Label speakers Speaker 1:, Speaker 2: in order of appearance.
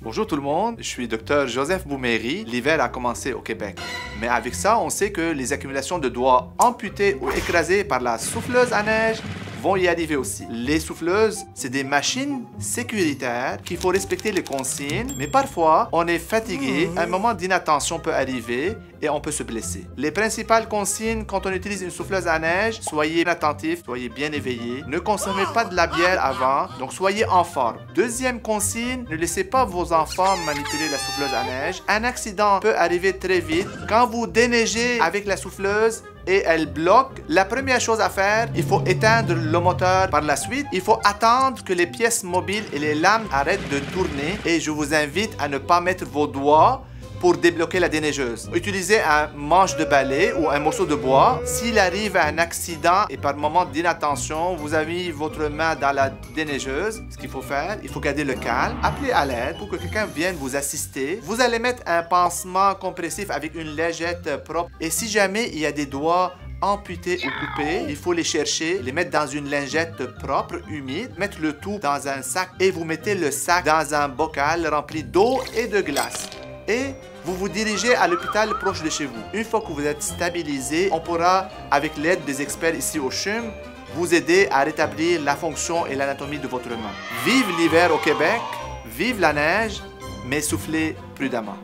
Speaker 1: Bonjour tout le monde, je suis Dr Joseph Bouméry. L'hiver a commencé au Québec. Mais avec ça, on sait que les accumulations de doigts amputés ou écrasés par la souffleuse à neige vont y arriver aussi. Les souffleuses, c'est des machines sécuritaires qu'il faut respecter les consignes, mais parfois, on est fatigué, un moment d'inattention peut arriver et on peut se blesser. Les principales consignes quand on utilise une souffleuse à neige, soyez attentifs, soyez bien éveillés, ne consommez pas de la bière avant, donc soyez en forme. Deuxième consigne, ne laissez pas vos enfants manipuler la souffleuse à neige. Un accident peut arriver très vite. Quand vous déneigez avec la souffleuse, et elle bloque, la première chose à faire, il faut éteindre le moteur. Par la suite, il faut attendre que les pièces mobiles et les lames arrêtent de tourner et je vous invite à ne pas mettre vos doigts pour débloquer la déneigeuse. Utilisez un manche de balai ou un morceau de bois. S'il arrive un accident et par moment d'inattention, vous avez mis votre main dans la déneigeuse, ce qu'il faut faire, il faut garder le calme, appelez à l'aide pour que quelqu'un vienne vous assister. Vous allez mettre un pansement compressif avec une lingette propre et si jamais il y a des doigts amputés ou coupés, il faut les chercher, les mettre dans une lingette propre, humide, mettre le tout dans un sac et vous mettez le sac dans un bocal rempli d'eau et de glace. Et vous vous dirigez à l'hôpital proche de chez vous. Une fois que vous êtes stabilisé, on pourra, avec l'aide des experts ici au CHUM, vous aider à rétablir la fonction et l'anatomie de votre main. Vive l'hiver au Québec, vive la neige, mais soufflez prudemment.